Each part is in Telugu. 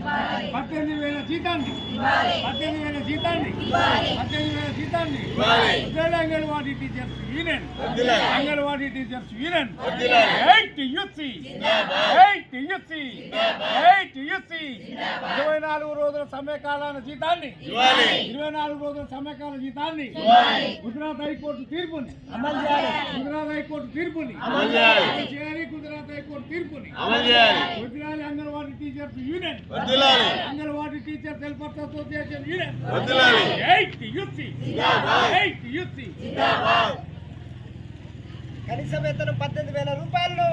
18,000 జీతాన్ని 18,000 జీతాన్ని anganwadi teachers union Anganwadi teachers union TUC 24 రోజుల సమయకాలాల జీతాన్ని 24 రోజుల సమయకాల జీతాన్ని గుజరాత్ హైకోర్టు తీర్పుని అమలు చేయాలి. గుజరాత్ హైకోర్టు తీర్పుని అమలు చేయాలి. గుజరాత్ హైకోర్టు తీర్పుని అమలు చేయాలి. వదిలాలి. అంగన్వాడీ టీచర్స్ యూనియన్ వదిలాలి. Anganwadi teachers helpers association union వదిలాలి. టీయూసీ జిందాబాద్. కనీస వేతనం 18,000 రూపాయలు.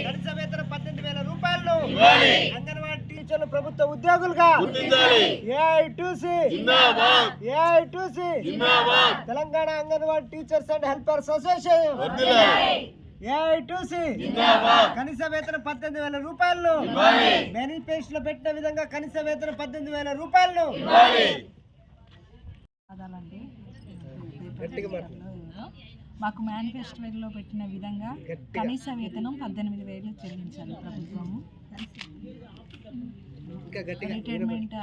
కనీస వేతనం 18,000 రూపాయలు. అంగన్వాడీ టీచర్లు ప్రభుత్వ ఉద్యోగులుగా AITC Telangana anganwadi teachers and helpers association AITC కనీస వేతనం 18,000 రూపాయలు. మేనిఫెస్టోలో పెట్టిన విధంగా కనీస వేతనం 18,000 రూపాయలు. మాకు మేనిఫెస్టోలో పెట్టిన విధంగా కనీస వేతనం 18,000 చెల్లించాలి ప్రభుత్వము. రిటైర్మెంట్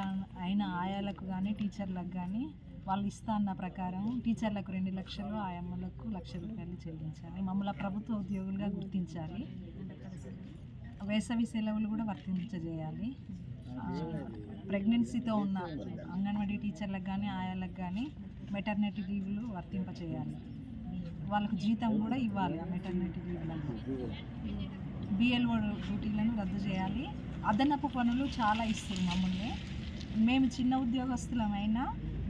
అయిన ఆయాలకు కానీ టీచర్లకు కానీ వాళ్ళు ఇస్తా అన్న ప్రకారం టీచర్లకు 2 లక్షలు, ఆయమ్మలకు 1,00,000 రూపాయలు చెల్లించాలి. మమ్మల్ని ప్రభుత్వ ఉద్యోగులుగా గుర్తించాలి. వేసవి సెలవులు కూడా వర్తించజేయాలి. ప్రెగ్నెన్సీతో ఉన్న అంగన్వాడీ టీచర్లకు కానీ ఆయాలకు కానీ మెటర్నిటీ లీవ్లు వర్తింపచేయాలి. వాళ్ళకు జీతం కూడా ఇవ్వాలి. మెటర్నిటీ లీవ్లను బిఎల్ఓ డ్యూటీలను రద్దు చేయాలి. అదనపు పనులు చాలా ఇస్తుంది మమ్మల్ని. మేము చిన్న ఉద్యోగస్తులమైనా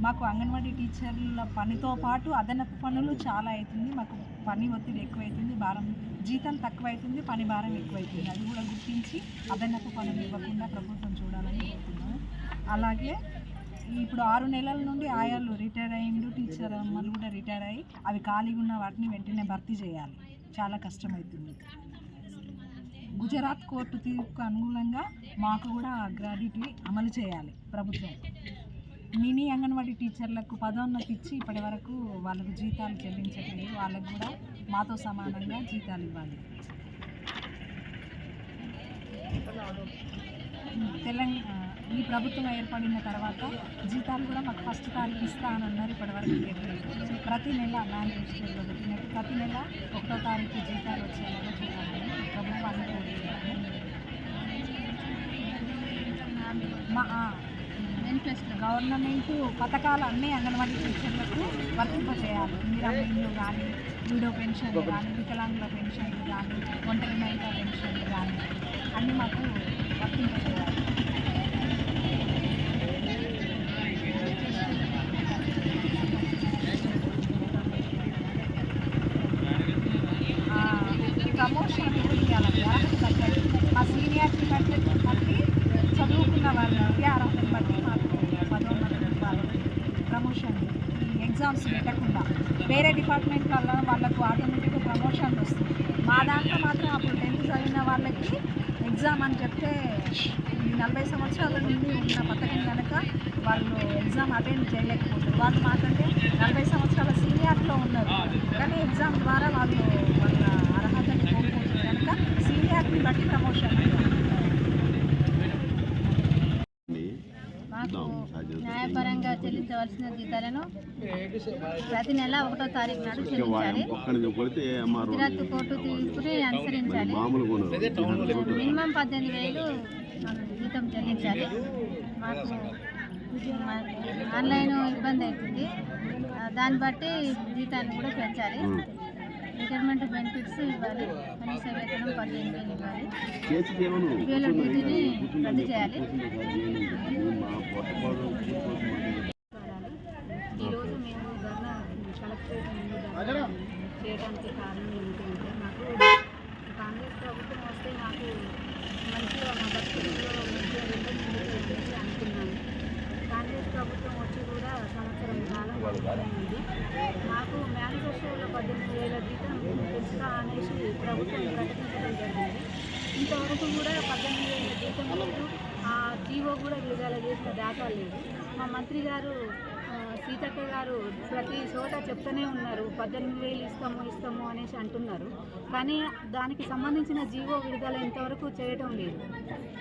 మాకు అంగన్వాడీ టీచర్ల పనితో పాటు అదనపు పనులు చాలా అవుతుంది. మాకు పని ఒత్తిడి ఎక్కువైతుంది, భారం జీతం తక్కువైతుంది, పని భారం ఎక్కువైతుంది. అది కూడా గుర్తించి అదనపు పనులు ఇవ్వకుండా ప్రభుత్వం చూడాలని కోరుతున్నాము. అలాగే ఇప్పుడు 6 నెలల నుండి ఆయాలు రిటైర్ అయ్యిండు, టీచర్ అమ్మలు కూడా రిటైర్ అయ్యి అవి ఖాళీగా ఉన్న వాటిని వెంటనే భర్తీ చేయాలి. చాలా కష్టమవుతుంది. గుజరాత్ కోర్టు తీర్పుకు అనుగుణంగా మాకు కూడా గ్రాడ్యుటీ అమలు చేయాలి ప్రభుత్వం. మినీ అంగన్వాడీ టీచర్లకు పదోన్నతి ఇచ్చి ఇప్పటి వరకు వాళ్ళకు జీతాలు చెల్లించట్లేదు. వాళ్ళకు కూడా మాతో సమానంగా జీతాలు ఇవ్వాలి. ఈ ప్రభుత్వం ఏర్పడిన తర్వాత జీతాలు కూడా మాకు 1వ తారీఖు ఇస్తా అని అన్నారు. ఇప్పటివరకు ఇవ్వలేదు. ప్రతి నెల మేనిఫెస్టోలో పెట్టినట్టు ప్రతి నెల 1వ తారీఖు జీతాలు వచ్చేలాగా చూడాలని ప్రభుత్వాన్ని కోరుతున్నాము. గవర్నమెంట్ పథకాలు అన్నీ అంగన్వాడీ టీచర్లకు వర్తింపజేయాలి. ఇందిరామిల్లు కానీ, విడో పెన్షన్లు కానీ, వికలాంగుల పెన్షన్లు కానీ, ఒంటరి మహిళా పెన్షన్లు కానీ అన్నీ మాకు వర్తింపజేయాలి. ప్రమోషన్ ఇవ్వాలండి. అర్హత తగ్గట్టు మా సీనియారిటీ బట్టి చదువుకున్న వాళ్ళకి అర్హతను బట్టి మాకు పదోన్నతులు ఇవ్వాలి. ప్రమోషన్ ఈ ఎగ్జామ్స్ పెట్టకుండా వేరే డిపార్ట్మెంట్లలో వాళ్ళకు ఆటోమేటిక్గా ప్రమోషన్ వస్తుంది. మా దాంట్లో మాత్రం అప్పుడు 10th చదివిన వాళ్ళకి ఎగ్జామ్ అని చెప్తే 40 సంవత్సరాల నుండి ఉన్న పథకం కనుక వాళ్ళు ఎగ్జామ్ అటెండ్ చేయలేకపోతారు. వాళ్ళు మాకంటే 40 సంవత్సరాల సీనియర్లో ఉన్నారు, కానీ ఎగ్జామ్ ద్వారా వాళ్ళు వాళ్ళ అర్హతని కోల్పోతుంది కనుక సీనియర్ని బట్టి ప్రమోషన్. మాకు న్యాయపరంగా చెల్లించవలసిన జీతాలను ప్రతి నెల 1వ తారీఖు నాడు చెల్లించాలి. గుజరాత్ కోర్టు తీర్పుని అనుసరించాలి. మినిమం 18,000 జీతం చెల్లించాలి. మాకు ఆన్లైన్ ఇబ్బంది అవుతుంది. దాన్ని బట్టి జీతాన్ని కూడా పెంచాలి. రిటైర్మెంట్ బెనిఫిట్స్ ఇవ్వాలి. కనీస వేతనం 18,000 ఇవ్వాలి. వేల డ్యూటీని రద్దు చేయాలి. ఈరోజు మేము ధర్నా కలెక్టరేట్ ముందు చేయడానికి కారణం ఏంటంటే మాకు కాంగ్రెస్ ప్రభుత్వం వస్తే మాకు మంచిగా మా బతుకుల్లో మంచిగా వెళ్ళి అనుకున్నాము. కాంగ్రెస్ ప్రభుత్వం వచ్చి కూడా సంవత్సరం కాలం పడుతుంది. మాకు మేనిఫెస్టోలో 18,000 జీతం పెంచుతా అనేసి ప్రభుత్వం ప్రకటించడం జరిగింది. ఇంతవరకు కూడా 18,000 జీతం లేదు. ఆ జీవో కూడా విడుదల చేసిన దాఖలు లేదు. మా మంత్రి గారు సీతక్క గారు ప్రతి చోట చెప్తూనే ఉన్నారు 18,000 ఇస్తాము అనేసి అంటున్నారు. కానీ దానికి సంబంధించిన జీవో విడుదల ఇంతవరకు చేయటం లేదు.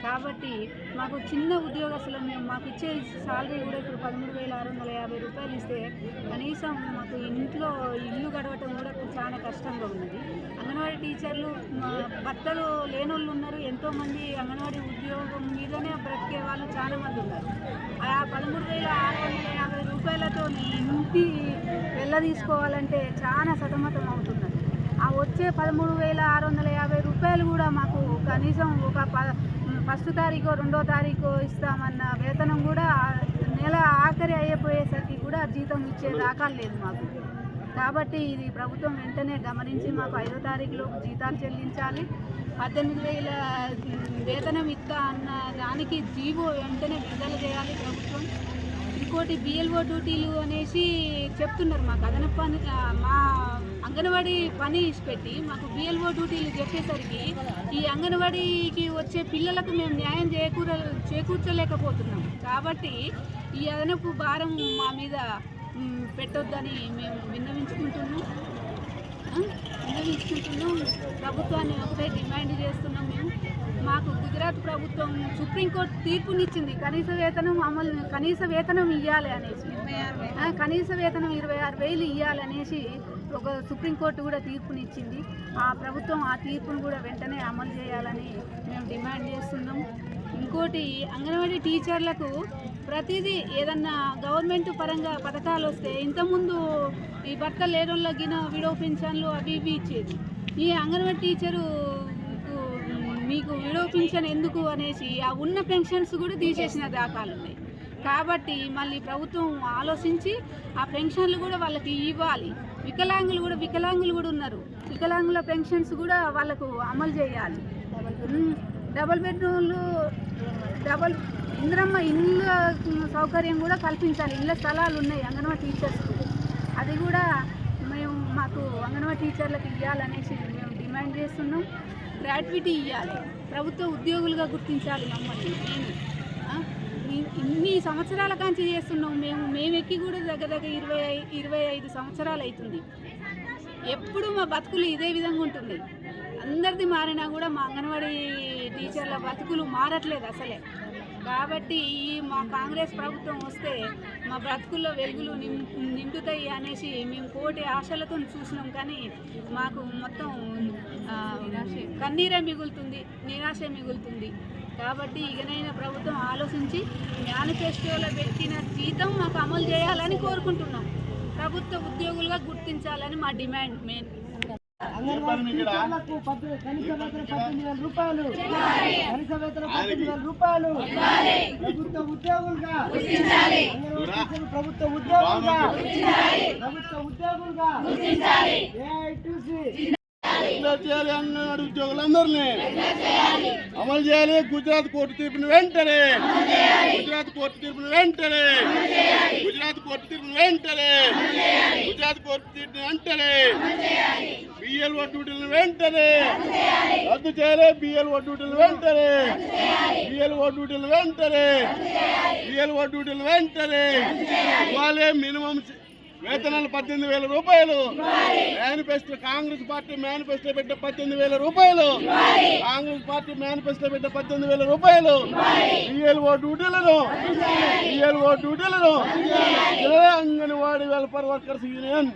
కాబట్టి మాకు చిన్న ఉద్యోగస్తులు మాకు ఇచ్చే సాలరీ కూడా ఇప్పుడు 13,650 రూపాయలు ఇస్తే కనీసం మాకు ఇంట్లో ఇల్లు గడవటం కూడా చాలా కష్టంగా ఉన్నది. అంగన్వాడీ టీచర్లు భర్తలు లేనోళ్ళు ఉన్నారు, ఎంతోమంది అంగన్వాడీ ఉద్యోగం మీదనే బ్రతికే వాళ్ళు చాలామంది ఉన్నారు. ఆ 13,650 రూపాయలతో ఇంటి తీసుకోవాలంటే చాలా సతమతం అవుతున్నారు. ఆ వచ్చే 13,650 రూపాయలు కూడా మాకు కనీసం ఒక 1వ తారీఖు 2వ తారీఖు ఇస్తామన్న వేతనం కూడా నెల ఆఖరి అయిపోయేసరికి కూడా జీతం ఇచ్చే దాఖలు లేదు మాకు. కాబట్టి ఇది ప్రభుత్వం వెంటనే గమనించి మాకు 5వ తారీఖులోపు జీతాలు చెల్లించాలి. 18,000 వేతనం ఇస్తా అన్న దానికి జీవో వెంటనే విడుదల చేయాలి ప్రభుత్వం. ఇంకోటి BLO డ్యూటీలు అనేసి చెప్తున్నారు. మాకు అదనపు పని మా అంగన్వాడీ పని ఇచ్చిపెట్టి మాకు BLO డ్యూటీలు చెప్పేసరికి ఈ అంగన్వాడీకి వచ్చే పిల్లలకు మేము న్యాయం చేకూర్చలేకపోతున్నాం. కాబట్టి ఈ అదనపు భారం మా మీద పెట్టొద్దని మేము విన్నవించుకుంటున్నాం. ప్రభుత్వాన్ని ఒకటే డిమాండ్ చేస్తున్నాం. మేము మాకు గుజరాత్ ప్రభుత్వం సుప్రీంకోర్టు తీర్పునిచ్చింది కనీస వేతనం ఇవ్వాలి అనేసి, కనీస వేతనం 26,000 ఇవ్వాలనేసి ఒక సుప్రీంకోర్టు కూడా తీర్పునిచ్చింది. ఆ ప్రభుత్వం ఆ తీర్పును కూడా వెంటనే అమలు చేయాలని మేము డిమాండ్ చేస్తున్నాం. ఇంకోటి అంగన్వాడీ టీచర్లకు ప్రతిదీ ఏదన్నా గవర్నమెంట్ పరంగా పథకాలు వస్తే ఇంతకుముందు ఈ భర్త లేనోళ్ళకి విడో పింఛన్లు అవి ఇవి ఇచ్చేది. ఈ అంగన్వాడీ టీచరు మీకు విడో పింఛన్ ఎందుకు అనేసి ఆ ఉన్న పెన్షన్స్ కూడా తీసేసిన దాఖలు ఉన్నాయి. కాబట్టి మళ్ళీ ప్రభుత్వం ఆలోచించి ఆ పెన్షన్లు కూడా వాళ్ళకి ఇవ్వాలి. వికలాంగులు కూడా ఉన్నారు. వికలాంగుల పెన్షన్స్ కూడా వాళ్ళకు అమలు చేయాలి. డబుల్ బెడ్రూమ్లు ఇంద్రమ్మ ఇళ్ళ సౌకర్యం కూడా కల్పించాలి. ఇళ్ళ స్థలాలు ఉన్నాయి అంగన్వాడీ టీచర్స్, అది కూడా మాకు అంగన్వాడీ టీచర్లకు ఇవ్వాలనేసి మేము డిమాండ్ చేస్తున్నాం. గ్రాట్యుటీ ఇవ్వాలి, ప్రభుత్వ ఉద్యోగులుగా గుర్తించాలి మమ్మల్ని. ఇన్ని సంవత్సరాల కాంచి చేస్తున్నాం మేము ఎక్కి కూడా దగ్గర 25 సంవత్సరాలు అవుతుంది. ఎప్పుడు మా బతుకులు ఇదే విధంగా ఉంటుంది. అందరిది మారినా కూడా మా అంగన్వాడీ టీచర్ల బతుకులు మారట్లేదు అసలే. కాబట్టి మా కాంగ్రెస్ ప్రభుత్వం వస్తే మా బ్రతుకుల్లో వెలుగులు నిండుతాయి అనేసి మేము కోటి ఆశలతో చూసినాం. కానీ మాకు మొత్తం కన్నీరే మిగులుతుంది, నిరాశ మిగులుతుంది. కాబట్టి ఇకనైనా ప్రభుత్వం ఆలోచించి మేనిఫెస్టోలో పెట్టిన జీతం మాకు అమలు చేయాలని కోరుకుంటున్నాం. ప్రభుత్వ ఉద్యోగులుగా గుర్తించాలని మా డిమాండ్ మెయిన్. అంగన్వాడీ టీచర్లకు కనీస వేతనం 18,000 రూపాయలు, కనీస వేతనం 18,000 రూపాయలు, ప్రభుత్వ ఉద్యోగులుగా ప్రభుత్వ ఉద్యోగులుగా అంగన్వాడీ ఉద్యోగులందరినీ అమలు చేయాలి. గుజరాత్ కోర్టు తీర్పును వెంటనే BLO డ్యూటీలను వెంటనే రద్దు చేయాలి. BLO డ్యూటీలు వెంటనే ఇవ్వాలి. మినిమం వేతనాలు 18,000 రూపాయలు. మేనిఫెస్టో కాంగ్రెస్ పార్టీ మేనిఫెస్టో పెట్టే 18,000 రూపాయలు. BLO డ్యూటీలను Anganwadi welfare workers union,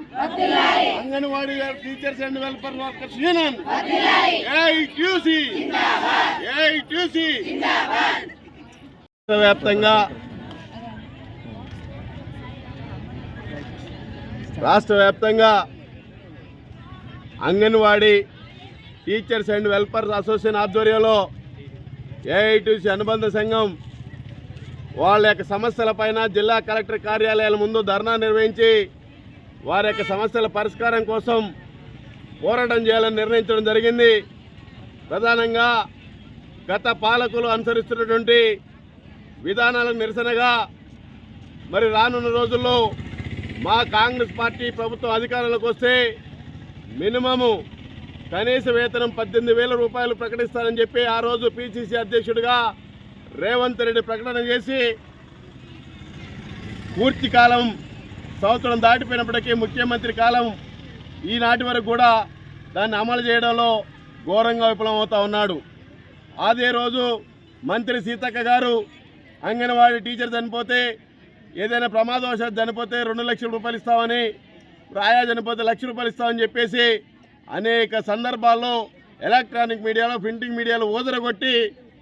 Anganwadi teachers and welfare workers union, AITUC రాష్ట్ర వ్యాప్తంగా Anganwadi teachers and welfare association ఆధ్వర్యంలో AITUC అనుబంధ సంఘం వాళ్ళ యొక్క సమస్యలపైన జిల్లా కలెక్టర్ కార్యాలయాల ముందు ధర్నా నిర్వహించి వారి యొక్క సమస్యల పరిష్కారం కోసం పోరాటం చేయాలని నిర్ణయించడం జరిగింది. ప్రధానంగా గత పాలకులు అనుసరిస్తున్నటువంటి విధానాలకు నిరసనగా మరి రానున్న రోజుల్లో మా కాంగ్రెస్ పార్టీ ప్రభుత్వం అధికారంలోకి వస్తే మినిమము కనీస వేతనం 18,000 రూపాయలు ప్రకటిస్తారని చెప్పి ఆ రోజు PCC అధ్యక్షుడిగా రేవంత్ రెడ్డి ప్రకటన చేసి పూర్తి కాలం సంవత్సరం దాటిపోయినప్పటికీ ముఖ్యమంత్రి కాలం ఈనాటి వరకు కూడా దాన్ని అమలు చేయడంలో ఘోరంగా విఫలమవుతూ ఉన్నాడు. అదే రోజు మంత్రి సీతక్క గారు అంగన్వాడీ టీచర్ చనిపోతే, ఏదైనా ప్రమాదవశాత్తు చనిపోతే 2 లక్షల రూపాయలు ఇస్తామని, రాయా చనిపోతే 1 లక్ష రూపాయలు ఇస్తామని చెప్పేసి అనేక సందర్భాల్లో ఎలక్ట్రానిక్ మీడియాలో, ప్రింటింగ్ మీడియాలో ఊదరగొట్టి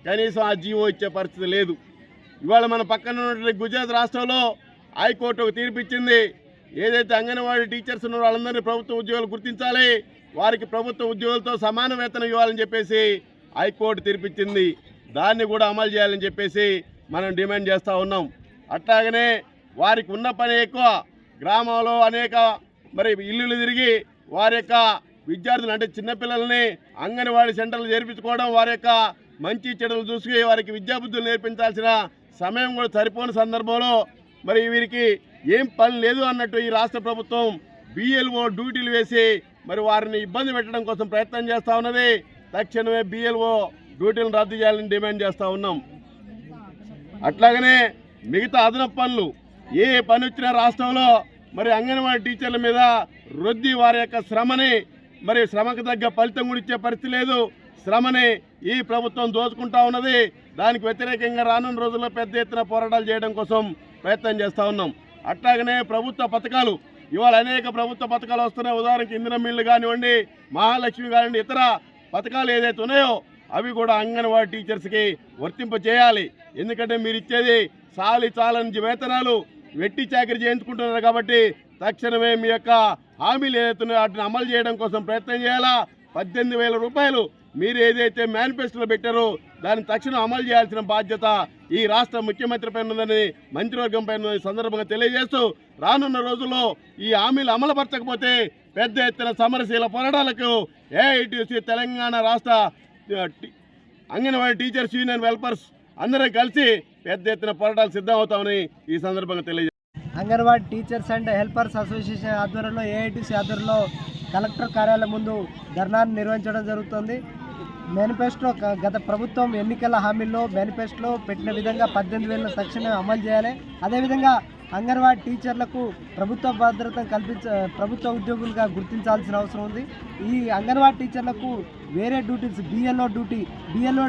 కనీసం ఆ జీవో ఇచ్చే పరిస్థితి లేదు. ఇవాళ మన పక్కన ఉన్నటువంటి గుజరాత్ రాష్ట్రంలో హైకోర్టు ఒక తీర్పు ఇచ్చింది. ఏదైతే అంగన్వాడీ టీచర్స్ ఉన్నారో వాళ్ళందరినీ ప్రభుత్వ ఉద్యోగులు గుర్తించాలి, వారికి ప్రభుత్వ ఉద్యోగులతో సమాన వేతనం ఇవ్వాలని చెప్పేసి హైకోర్టు తీర్పిచ్చింది. దాన్ని కూడా అమలు చేయాలని చెప్పేసి మనం డిమాండ్ చేస్తూ ఉన్నాం. అట్లాగనే వారికి ఉన్న పని ఎక్కువ, గ్రామంలో అనేక ఇల్లులు తిరిగి వారి యొక్క విద్యార్థులు అంటే చిన్నపిల్లల్ని అంగన్వాడీ సెంటర్లు చేర్పించుకోవడం, వారి యొక్క మంచి చెడులు చూసి వారికి విద్యాబుద్ధులు నేర్పించాల్సిన సమయం కూడా సరిపోని సందర్భంలో వీరికి ఏం పని లేదు అన్నట్టు ఈ రాష్ట్ర ప్రభుత్వం బిఎల్ఓ డ్యూటీలు వేసి వారిని ఇబ్బంది పెట్టడం కోసం ప్రయత్నం చేస్తూ ఉన్నది. తక్షణమే బిఎల్ఓ డ్యూటీలను రద్దు చేయాలని డిమాండ్ చేస్తూ ఉన్నాం. అట్లాగనే మిగతా అదనపు పనులు ఏ పని వచ్చినా రాష్ట్రంలో అంగన్వాడీ టీచర్ల మీద రుద్ది వారి యొక్క శ్రమని శ్రమకు తగ్గ ఫలితం కూడా ఇచ్చే పరిస్థితి లేదు. శ్రమని ఈ ప్రభుత్వం దోచుకుంటా ఉన్నది. దానికి వ్యతిరేకంగా రానున్న రోజుల్లో పెద్ద ఎత్తున పోరాటాలు చేయడం కోసం ప్రయత్నం చేస్తూ ఉన్నాం. అట్లాగనే ప్రభుత్వ పథకాలు, ఇవాళ అనేక ప్రభుత్వ పథకాలు వస్తున్నాయి. ఉదాహరణకి ఇందిరా మిల్లు కానివ్వండి, మహాలక్ష్మి కానివ్వండి, ఇతర పథకాలు ఏదైతే ఉన్నాయో అవి కూడా అంగన్వాడీ టీచర్స్కి వర్తింప చేయాలి. ఎందుకంటే మీరు ఇచ్చేది చాలని వేతనాలు, వెట్టి చాకరీ చేయించుకుంటున్నారు కాబట్టి తక్షణమే మీ యొక్క హామీలు ఏదైతే వాటిని అమలు చేయడం కోసం ప్రయత్నం చేయాలా. 18,000 రూపాయలు మీరు ఏదైతే మేనిఫెస్టోలో పెట్టారో దాన్ని తక్షణం అమలు చేయాల్సిన బాధ్యత ఈ రాష్ట్ర ముఖ్యమంత్రి పైన ఉందని, మంత్రివర్గం పైన సందర్భంగా తెలియజేస్తూ రానున్న రోజుల్లో ఈ హామీలు అమలుపరచకపోతే పెద్ద ఎత్తున సమరశీల పోరాటాలకు ఏఐటీసీ తెలంగాణ రాష్ట్ర అంగన్వాడీ టీచర్స్ యూనియన్ వెల్ఫర్స్ అందరూ కలిసి పెద్ద ఎత్తున పోరాటాలు సిద్ధమవుతామని ఈ సందర్భంగా తెలియజేస్తారు. Anganwadi teachers and helpers association ఆధ్వర్యంలో ఏఐటీసీ ఆధ్వర్యంలో కలెక్టర్ కార్యాలయం ముందు ధర్నాను నిర్వహించడం జరుగుతుంది. మేనిఫెస్టో గత ప్రభుత్వం ఎన్నికల హామీల్లో మేనిఫెస్టోలో పెట్టిన విధంగా 18,000 తక్షణమే అమలు చేయాలి. అదేవిధంగా అంగన్వాడీ టీచర్లకు ప్రభుత్వ భద్రతను ప్రభుత్వ ఉద్యోగులుగా గుర్తించాల్సిన అవసరం ఉంది. ఈ అంగన్వాడీ టీచర్లకు వేరే డ్యూటీస్ బిఎల్ఓ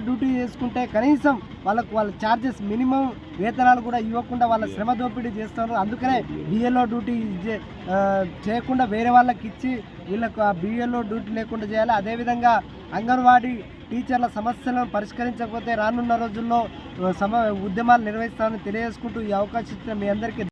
డ్యూటీ చేసుకుంటే కనీసం వాళ్ళ ఛార్జెస్ మినిమం వేతనాలు కూడా ఇవ్వకుండా వాళ్ళ శ్రమ దోపిడీ చేస్తున్నారు. అందుకనే బిఎల్ఓ డ్యూటీ చేయకుండా వేరే వాళ్ళకి ఇచ్చి వీళ్ళకు ఆ బిఎల్ఓ డ్యూటీ లేకుండా చేయాలి. అదేవిధంగా అంగన్వాడీ టీచర్ల సమస్యలను పరిష్కరించకపోతే రానున్న రోజుల్లో ఉద్యమాలు నిర్వహిస్తామని తెలియజేసుకుంటూ ఈ అవకాశం ఇచ్చిన మీ అందరికీ